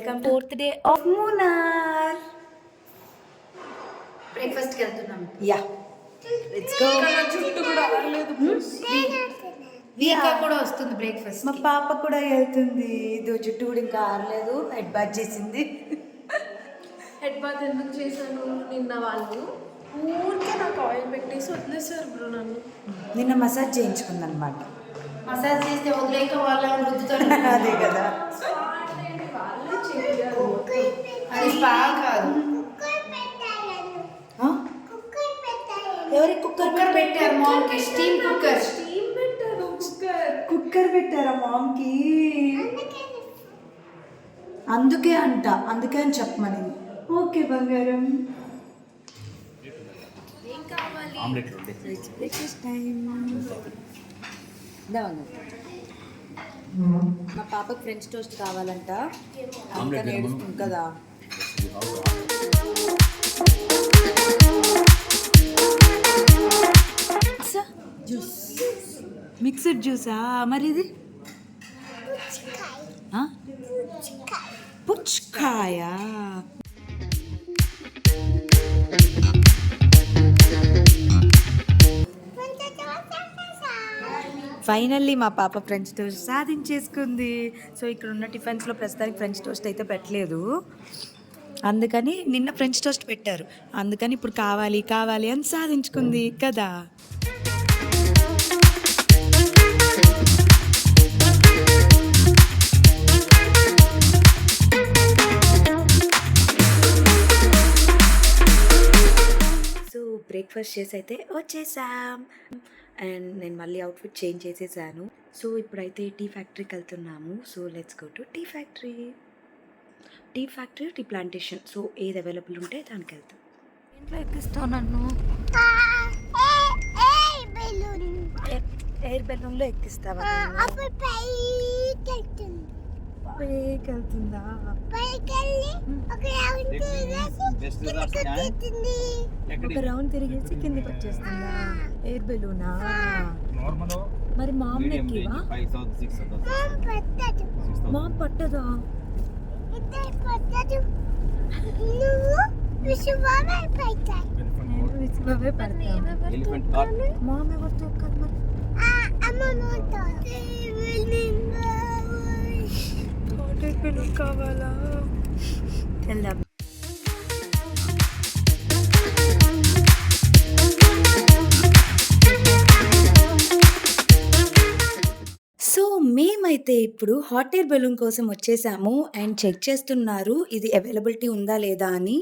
Welcome to 4th day of Munnar. బ్రేక్ఫాస్ట్కి వెళ్తున్నాం. Yeah let's go. జుట్టు కూడా ఆరలేదు. వీకా కూడా వస్తుంది బ్రేక్ఫాస్ట్. మా పాప కూడా వెళ్తుంది. ఇది జుట్టు కూడా ఇంకా ఆరలేదు. హెడ్ బాత్ చేసింది. హెడ్ బాత్ ఎందుకు చేశాను నిన్న వాళ్ళు ఊరికే నాకు ఆయిల్ పెట్టేసి వదిలేసారు బ్రో నన్ను. నిన్న మసాజ్ చేయించుకుందనమాట. మసాజ్ చేస్తే వదిలేక వాళ్ళని రుద్దుతారు. అదే కదా, వాళ్ళే చేయాలి. అది స్పా కాదు. ఎవరి కుక్కర్ పెట్టారు మామ్కి. Steam cooker. స్టీమ్ పెట్టారు కుక్కర్ పెట్టారా మామ్కి? అందుకే అందుకే అని చెప్పమని. ఓకే బంగారం. ఏం కావాలి? Breakfast time. మా పాపకి ఫ్రెంచ్ టోస్ట్ కావాలంట. అందుకని ఏడుస్తుంది కదా. జ్యూస్, మిక్స్డ్ జ్యూసా? మరి ఇది పుచ్చకాయా? ఫైనల్లీ మా పాప ఫ్రెంచ్ టోస్ట్ సాధించేసుకుంది. సో ఇక్కడ ఉన్న టిఫిన్స్లో ప్రస్తుతానికి ఫ్రెంచ్ టోస్ట్ అయితే పెట్టలేదు. అందుకని నిన్న ఫ్రెంచ్ టోస్ట్ పెట్టారు. అందుకని ఇప్పుడు కావాలి కావాలి అని సాధించుకుంది కదా. సో బ్రేక్ఫాస్ట్ చేసి అయితే వచ్చేసాం. అండ్ నేను మళ్ళీ అవుట్ఫిట్ చేంజ్ చేసేసాను. సో ఇప్పుడైతే టీ ఫ్యాక్టరీకి వెళ్తున్నాము. So let's go to tea factory. Tea plantation. So ఏది అవైలబుల్ ఉంటే దానికి వెళ్తాం. ఇంట్లో ఎక్కిస్తావు నన్ను? ఎయిర్ బెలూన్లో ఎక్కిస్తావా? పైకి వెళ్తుందా? ఒక రౌండ్ తిరిగేసి కిందికి వచ్చేస్తుందా ఎయిర్ బెలూనా? మరి మామ్ ఎక్కివా? మామ్ పట్టదా? మామ్ ఎవరితో ఎక్కాలి మరి? బెలూన్ కావాలా? వెళ్దాం. సో మేమైతే ఇప్పుడు హాట్ ఎయిర్ బెలూన్ కోసం వచ్చేసాము అండ్ చెక్ చేస్తున్నారు ఇది అవైలబిలిటీ ఉందా లేదా అని.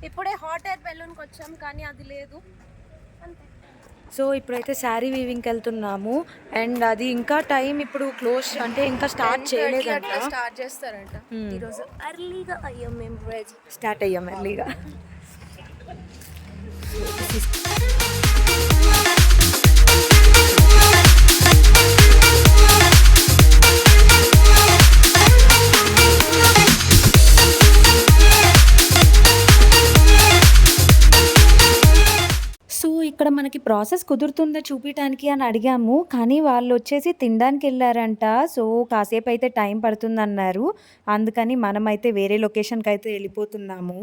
ఇప్పుడే హాట్ ఎయిర్ బెలూన్కి వచ్చాం కానీ అది లేదు. అంతే. సో ఇప్పుడైతే శారీ వీవింగ్కి వెళ్తున్నాము. అండ్ అది ఇంకా టైం ఇప్పుడు క్లోజ్ అంటే ఇంకా స్టార్ట్ చేయలేదంట. స్టార్ట్ చేస్తారంట. ఈరోజు ఎర్లీగా అయ్యాం మేము. స్టార్ట్ అయ్యాం ఎర్లీగా. ఇక్కడ మనకి ప్రాసెస్ కుదురుతుందా చూపించడానికి అని అడిగాము. కానీ వాళ్ళు వచ్చేసి తినడానికి వెళ్ళారంట. సో కాసేపు అయితే టైం పడుతుందన్నారు. అందుకని మనమైతే వేరే లొకేషన్కి అయితే వెళ్ళిపోతున్నాము.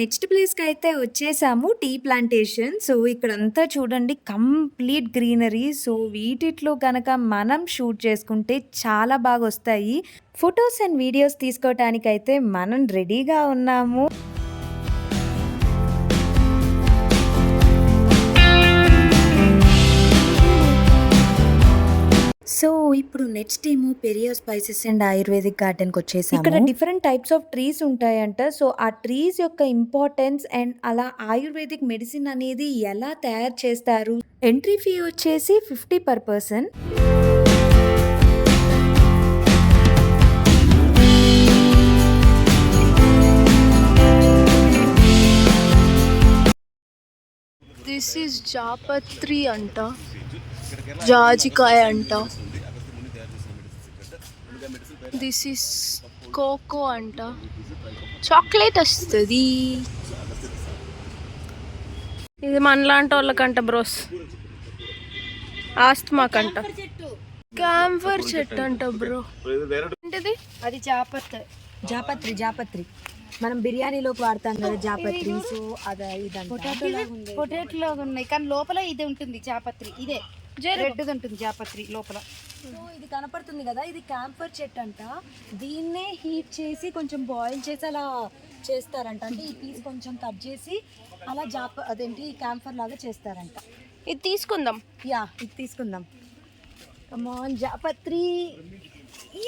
నెక్స్ట్ ప్లేస్కి అయితే వచ్చేసాము, టీ ప్లాంటేషన్. సో ఇక్కడంతా చూడండి కంప్లీట్ గ్రీనరీ. సో వీటిలో కనుక మనం షూట్ చేసుకుంటే చాలా బాగా వస్తాయి ఫొటోస్ అండ్ వీడియోస్ తీసుకోవటానికైతే మనం రెడీగా ఉన్నాము. సో ఇప్పుడు నెక్స్ట్ ఏమో పెరియా స్పైసెస్ అండ్ ఆయుర్వేదిక్ గార్డెన్కి వచ్చేసాము. ఇక్కడ డిఫరెంట్ టైప్స్ ఆఫ్ ట్రీస్ ఉంటాయంట. సో ఆ ట్రీస్ యొక్క ఇంపార్టెన్స్ అండ్ అలా ఆయుర్వేదిక్ మెడిసిన్ అనేది ఎలా తయారు చేస్తారు. ఎంట్రీ ఫీ వచ్చేసి 50 per person. దిస్ ఈజ్ జాపత్రి అంట, జాజికాయ అంట. దిస్ ఈజ్ కోకో అంట, చాక్లెట్ వస్తుంది. ఇది మనలాంటి వాళ్ళకంట బ్రోస్, ఆస్తమాకంట. క్యాంఫర్ చెట్టు అంట బ్రో. ఏంటిది? అది జాపత్రి మనం బిర్యానీలోకి వాడతాం కదా జాపత్రి. సో అదే ఇదంతా పొటాటో లాగా ఉన్నాయి కానీ లోపల ఇది ఉంటుంది జాపత్రి. ఇదే రెడ్ ఉంటుంది జాపత్రి లోపల. సో ఇది కనపడుతుంది కదా, ఇది క్యాంఫర్ చెట్టు అంట. దీన్నే హీట్ చేసి కొంచెం బాయిల్ చేసి అలా చేస్తారంట. అంటే ఈ పీస్ కొంచెం కట్ చేసి అలా అదేంటి క్యాంఫర్ లాగా చేస్తారంట. ఇది తీసుకుందాం. యా ఇది తీసుకుందాం. కమాన్ జాపత్రి. ఈ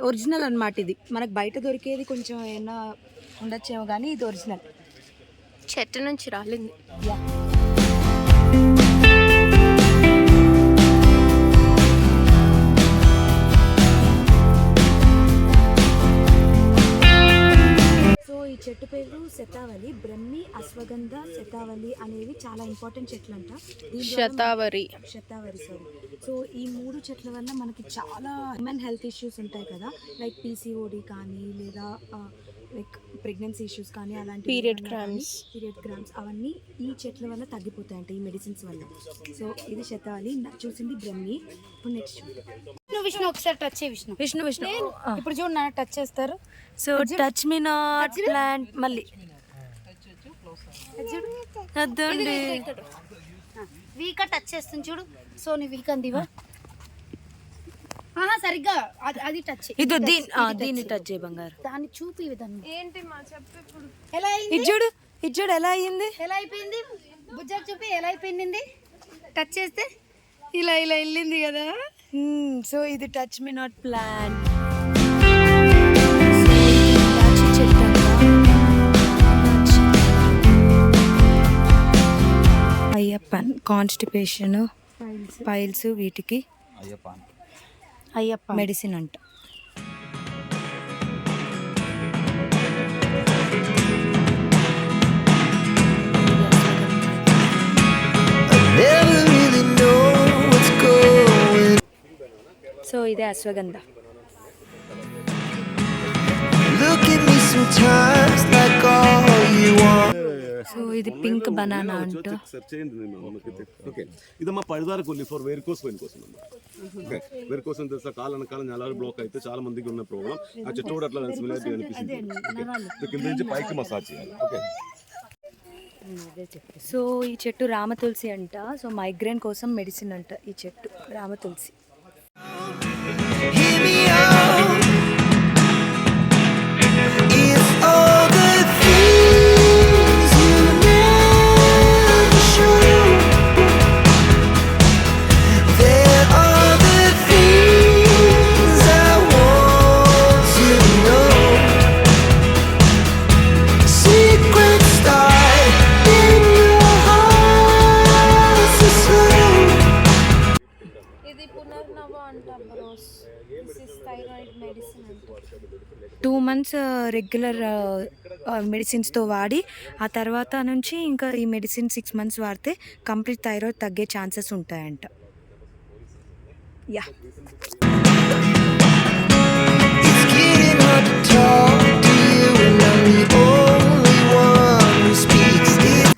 ఒరిజినల్ అన్నమాట. ఇది మనకు బయట దొరికేది కొంచెం ఏమైనా ఉండొచ్చేమో కానీ ఇది ఒరిజినల్. చెట్టు నుంచి రాలింది. యా ఈ చెట్టు పేరు శతావళి. బ్రహ్మి, అశ్వగంధ, శతావళి అనేవి చాలా ఇంపార్టెంట్ చెట్లు అంట. శతావరి సారీ. సో ఈ 3 చెట్ల వల్ల మనకి చాలా హ్యూమన్ హెల్త్ ఇష్యూస్ ఉంటాయి కదా, లైక్ పీసీఓడి కానీ లేదా లైక్ ప్రెగ్నెన్సీ ఇష్యూస్ కానీ అలాంటి పీరియడ్ క్రామ్స్ అవన్నీ ఈ చెట్ల వల్ల తగ్గిపోతాయంట, ఈ మెడిసిన్స్ వల్ల. సో ఇది శతావళి. చూసింది బ్రహ్మి. ఇప్పుడు నెక్స్ట్ విష్ణు ఒకసారి టచ్ చేయి. విష్ణు ఇప్పుడు చూడు నా టచ్ చేస్తారు. So touch me not plant. మళ్ళీ అదండి వీకా టచ్ చేస్తుంది చూడు. సో నీ వీక్ అందివా సరిగ్గా అది టచ్. ఇది దీన్ని టచ్ చేయి బంగారు. దాన్ని చూపి విధానం ఏంటి మా చెప్పు ఇప్పుడు. ఎలా అయింది ఇజ్జుడు ఎలా అయ్యింది. బుజ్జారు చూపి ఎలా అయిపోయింది. టచ్ చేస్తే ఇలా వెళ్ళింది కదా. సో ఇది touch me not plant. Ayyappan constipation, piles వీటికి అయ్యప్ప మెడిసిన్ అంట. సో ఇదే అశ్వగంధ. సో ఇది పింక్ బనానా అంట. ఇదమ్మా పడిదార కొల్లి ఫర్ వెరికోస్ వెయిన్ కోసం అన్నమాట. ఓకే, వెరికోస్ అని తెలుసా, కాలం నెలలు బ్లాక్ అయితే చాలా మందికి ఉన్న ప్రాబ్లం. ఆ చెట్టు కూడా అట్లా సిమిలారిటీ అనిపిస్తుంది. కింద నుంచి పైకి మసాజ్ చేయాలి. ఓకే. సో ఈ చెట్టు రామ తులసి అంట. సో మైగ్రేన్ కోసం మెడిసిన్ అంట ఈ చెట్టు రామ తులసి. ఇది పునర్నవ అంట bros. This is thyroid medicine అంట. 2 months రెగ్యులర్ మెడిసిన్స్తో వాడి ఆ తర్వాత నుంచి ఇంకా ఈ మెడిసిన్ 6 months వాడితే కంప్లీట్ థైరాయిడ్ తగ్గే ఛాన్సెస్ ఉంటాయంట. యా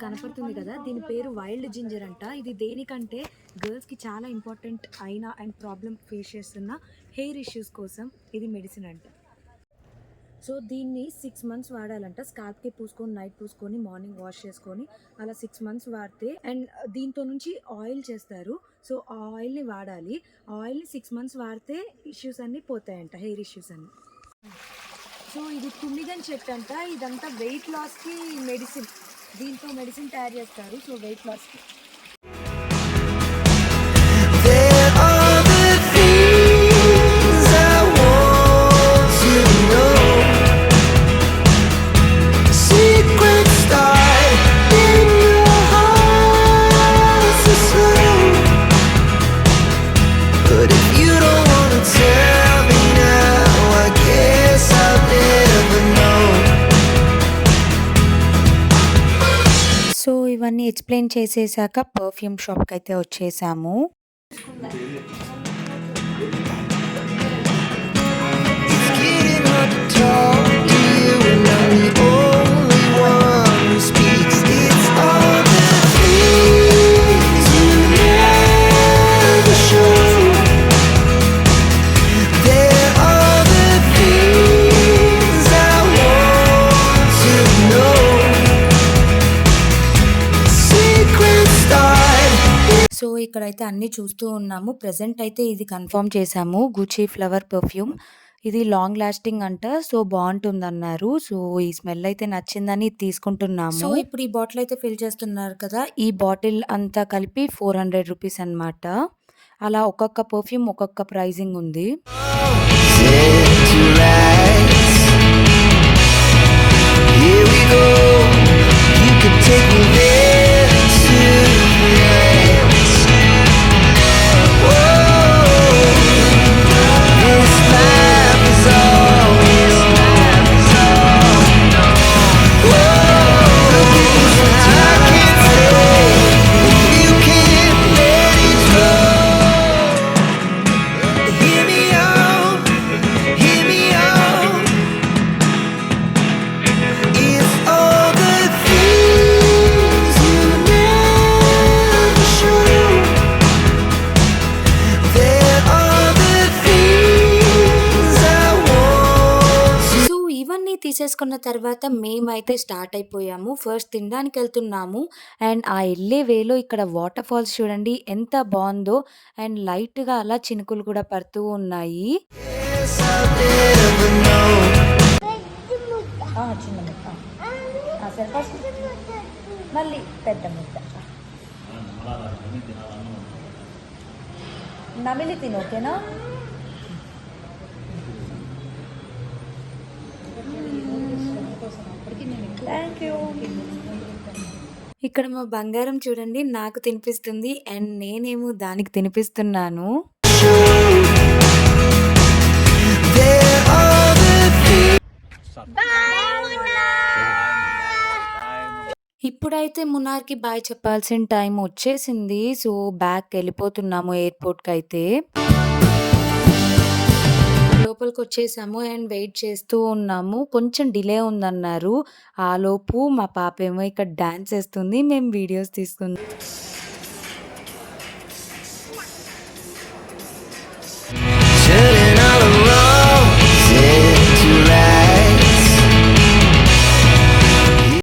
కనపడుతుంది కదా, దీని పేరు వైల్డ్ జింజర్ అంట. ఇది దేనికంటే గర్ల్స్కి చాలా ఇంపార్టెంట్ అయిన అండ్ ప్రాబ్లం ఫేస్ చేస్తున్న హెయిర్ ఇష్యూస్ కోసం ఇది మెడిసిన్ అంట. సో దీన్ని 6 months వాడాలంట. స్కాల్ప్కి పూసుకొని నైట్ పూసుకొని మార్నింగ్ వాష్ చేసుకొని అలా 6 months వాడితే, అండ్ దీంతో నుంచి ఆయిల్ చేస్తారు. సో ఆ ఆయిల్ని వాడాలి. ఆయిల్ని 6 months వాడితే ఇష్యూస్ అన్నీ పోతాయంట, హెయిర్ ఇష్యూస్ అన్నీ. సో ఇది తుమ్మిగన్ చెట్టు అంట. ఇదంతా వెయిట్ లాస్కి మెడిసిన్. దీంతో మెడిసిన్ తయారు చేస్తారు. సో వెయిట్ లాస్కి. ఇవన్నీ ఎక్స్‌ప్లెయిన్ చేసేసాక పర్ఫ్యూమ్ షాప్‌కైతే వచ్చేసాము. It's getting hard to talk to you, and I'm the only one who speaks. It's all the things you never show. There are the things I want to know. Secrets start. So, ఇక్కడైతే అన్నీ చూస్తూ ఉన్నాము. Present అయితే ఇది confirm చేసాము. గుచీ flower perfume. ఇది long lasting అంట. So, బావుంటుందన్నారు. So, ఈ స్మెల్ అయితే నచ్చిందని ఇది తీసుకుంటున్నాము. సో, ఇప్పుడు ఈ బాటిల్ అయితే ఫిల్ చేస్తున్నారు కదా! ఈ బాటిల్ అంతా కలిపి 400 రూపీస్ అనమాట. అలా ఒక్కొక్క పర్ఫ్యూమ్ ఒక్కొక్క ప్రైజింగ్ ఉంది. Set to rise. Here we go. You could take me there tonight. Whoa, this life is all we know. Whoa, I can't stay if you can't let it go. Hear me out, hear me out. It's all the things you never show. There are the things I want to. So, ఇవన్నీ తీసేసుకున్న తర్వాత మేమైతే start అయిపోయాము. First తినడానికెళ్తున్నాము. And ఆ ఎళ్ళే వేలో ఇక్కడ water falls చూడండి ఎంత బావుందో. అండ్ లైట్‌గా అలా చినుకులు కూడా పడుతూ ఉన్నాయి. Yes, I'll never know. చిన్న ముక్క సరే ఫస్ట్ మళ్ళీ పెద్ద ముద్ద నమిలి తిను ఓకేనా. Thank you. ఇక్కడ మా బంగారం చూడండి నాకు తినిపిస్తుంది. అండ్ నేనేమో దానికి తినిపిస్తున్నాను. There are the things. ఇప్పుడైతే మున్నార్‌కి బాయ్ చెప్పాల్సిన టైం వచ్చేసింది. సో, బ్యాక్‌కెళ్ళిపోతున్నాము ఎయిర్‌పోర్ట్‌కైతే. లోపలికొచ్చేసాము అండ్ వెయిట్ చేస్తూ ఉన్నాము. కొంచెం డిలే ఉందన్నారు. ఆలోపు మా పాపేమో ఇక్కడ డాన్స్ ఏస్తుంది. మేము వీడియోస్ తీసుకున్నాం.